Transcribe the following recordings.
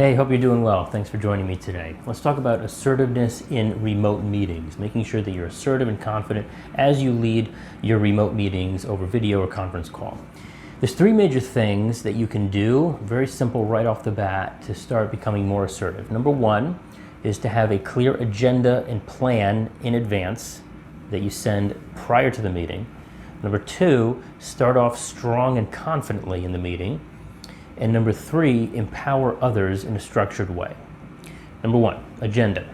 Hey, hope you're doing well. Thanks for joining me today. Let's talk about assertiveness in remote meetings, making sure that you're assertive and confident as you lead your remote meetings over video or conference call. There's three major things that you can do, very simple right off the bat, to start becoming more assertive. Number one is to have a clear agenda and plan in advance that you send prior to the meeting. Number two, start off strong and confidently in the meeting. And number three, empower others in a structured way. Number one, agenda.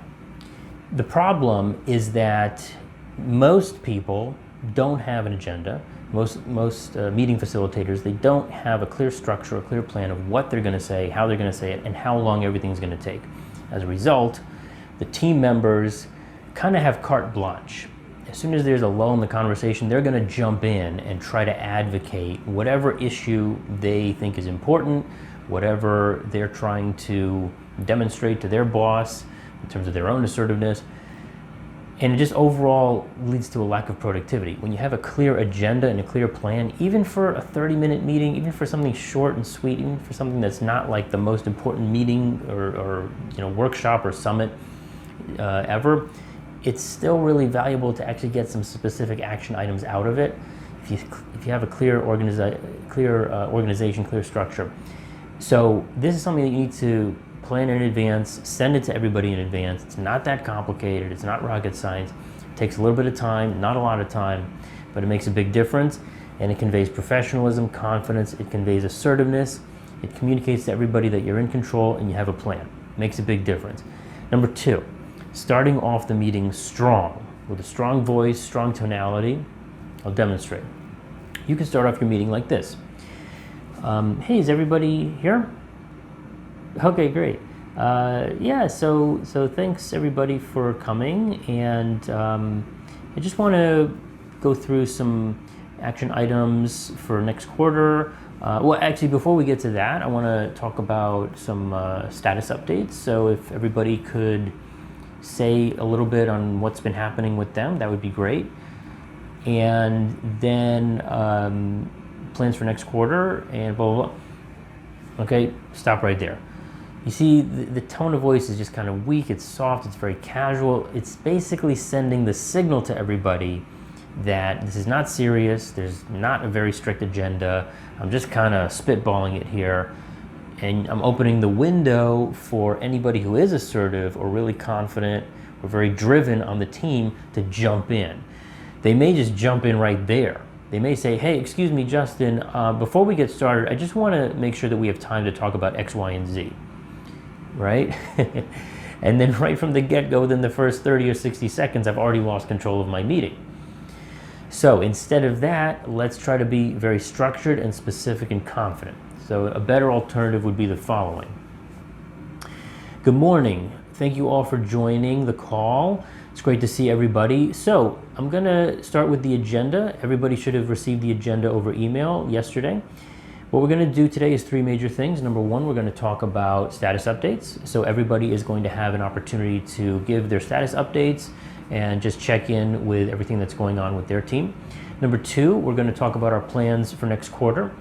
The problem is that most people don't have an agenda. Most meeting facilitators, they don't have a clear structure, a clear plan of what they're going to say, how they're going to say it, and how long everything's going to take. As a result, the team members kind of have carte blanche. As soon as there's a lull in the conversation, they're going to jump in and try to advocate whatever issue they think is important, whatever they're trying to demonstrate to their boss in terms of their own assertiveness. And it just overall leads to a lack of productivity. When you have a clear agenda and a clear plan, even for a 30-minute meeting, even for something short and sweet, even for something that's not like the most important meeting or workshop or summit ever, it's still really valuable to actually get some specific action items out of it if you have a clear organization, clear structure. So this is something that you need to plan in advance, send it to everybody in advance. It's not that complicated, it's not rocket science. It takes a little bit of time, not a lot of time, but it makes a big difference, and it conveys professionalism, confidence, it conveys assertiveness, it communicates to everybody that you're in control and you have a plan. It makes a big difference. Number two, starting off the meeting strong, with a strong voice, strong tonality. I'll demonstrate. You can start off your meeting like this. Hey, is everybody here? Okay, great. So thanks everybody for coming, and I just want to go through some action items for next quarter. Well, actually, before we get to that, I want to talk about some status updates. So if everybody could say a little bit on what's been happening with them, that would be great. And then plans for next quarter and blah, blah, blah. Okay, stop right there. You see, the tone of voice is just kind of weak, it's soft, it's very casual. It's basically sending the signal to everybody that this is not serious, there's not a very strict agenda, I'm just kind of spitballing it here. And I'm opening the window for anybody who is assertive or really confident or very driven on the team to jump in. They may just jump in right there. They may say, hey, excuse me, Justin, before we get started, I just want to make sure that we have time to talk about X, Y, and Z, right? And then right from the get-go, within the first 30 or 60 seconds, I've already lost control of my meeting. So instead of that, let's try to be very structured and specific and confident. So a better alternative would be the following. Good morning. Thank you all for joining the call. It's great to see everybody. So I'm going to start with the agenda. Everybody should have received the agenda over email yesterday. What we're going to do today is three major things. Number one, we're going to talk about status updates. So everybody is going to have an opportunity to give their status updates and just check in with everything that's going on with their team. Number two, we're going to talk about our plans for next quarter.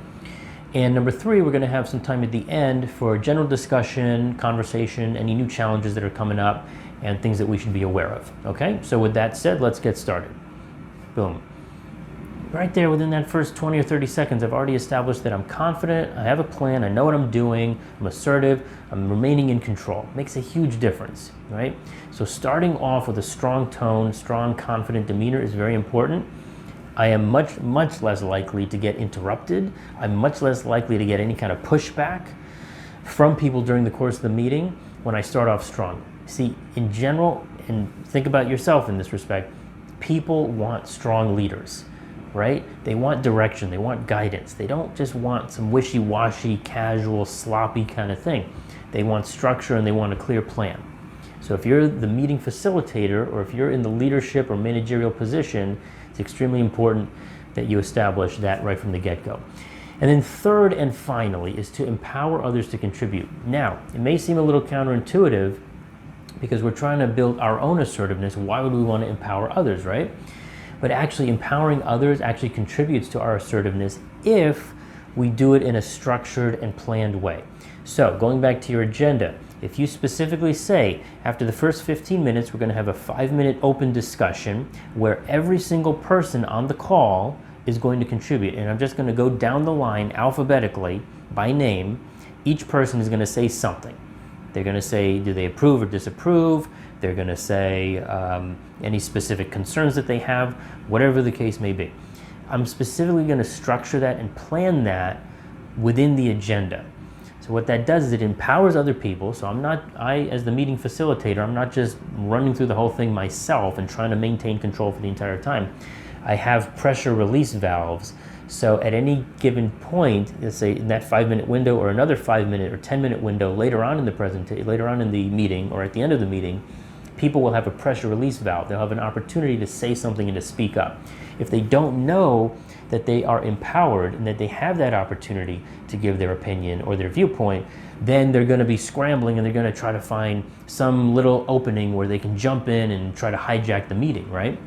And number three, we're going to have some time at the end for general discussion, conversation, any new challenges that are coming up, and things that we should be aware of. Okay, so with that said, let's get started. Boom. Right there within that first 20 or 30 seconds, I've already established that I'm confident, I have a plan, I know what I'm doing, I'm assertive, I'm remaining in control. Makes a huge difference, right? So starting off with a strong tone, strong, confident demeanor is very important. I am much, much less likely to get interrupted. I'm much less likely to get any kind of pushback from people during the course of the meeting when I start off strong. See, in general, and think about yourself in this respect, people want strong leaders, right? They want direction, they want guidance. They don't just want some wishy-washy, casual, sloppy kind of thing. They want structure and they want a clear plan. So if you're the meeting facilitator or if you're in the leadership or managerial position, it's extremely important that you establish that right from the get-go. And then third and finally is to empower others to contribute. Now, it may seem a little counterintuitive because we're trying to build our own assertiveness. Why would we want to empower others, right? But actually empowering others actually contributes to our assertiveness if we do it in a structured and planned way. So going back to your agenda, if you specifically say, after the first 15 minutes, we're going to have a 5-minute open discussion where every single person on the call is going to contribute. And I'm just going to go down the line alphabetically by name. Each person is going to say something. They're going to say, do they approve or disapprove? They're going to say any specific concerns that they have, whatever the case may be. I'm specifically going to structure that and plan that within the agenda. So what that does is it empowers other people. So as the meeting facilitator, I'm not just running through the whole thing myself and trying to maintain control for the entire time. I have pressure release valves. So at any given point, let's say in that 5-minute window or another 5-minute or 10-minute window later on in the meeting or at the end of the meeting, people will have a pressure release valve. They'll have an opportunity to say something and to speak up. If they don't know that they are empowered and that they have that opportunity to give their opinion or their viewpoint, then they're going to be scrambling and they're going to try to find some little opening where they can jump in and try to hijack the meeting, right?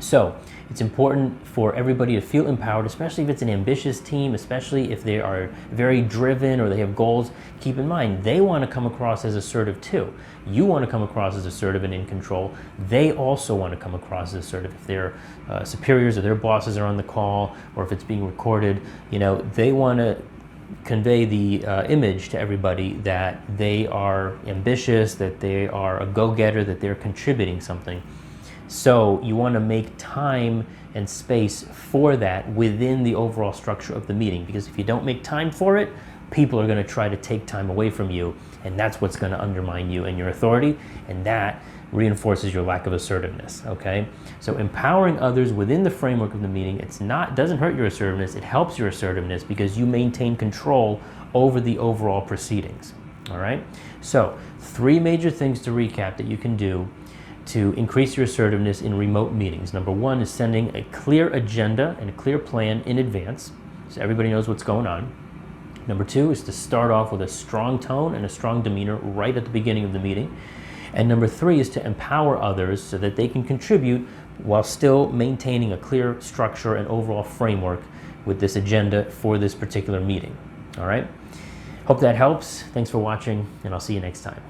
So it's important for everybody to feel empowered, especially if it's an ambitious team, especially if they are very driven or they have goals. Keep in mind, they want to come across as assertive too. You want to come across as assertive and in control. They also want to come across as assertive. If their superiors or their bosses are on the call, or if it's being recorded, they want to convey the image to everybody that they are ambitious, that they are a go-getter, that they're contributing something. So you want to make time and space for that within the overall structure of the meeting, because if you don't make time for it, people are going to try to take time away from you, and that's what's going to undermine you and your authority, and that reinforces your lack of assertiveness, okay? So empowering others within the framework of the meeting, doesn't hurt your assertiveness, it helps your assertiveness because you maintain control over the overall proceedings, all right? So 3 major things to recap that you can do to increase your assertiveness in remote meetings. Number 1 is sending a clear agenda and a clear plan in advance so everybody knows what's going on. Number 2 is to start off with a strong tone and a strong demeanor right at the beginning of the meeting. And number 3 is to empower others so that they can contribute while still maintaining a clear structure and overall framework with this agenda for this particular meeting. All right? Hope that helps. Thanks for watching, and I'll see you next time.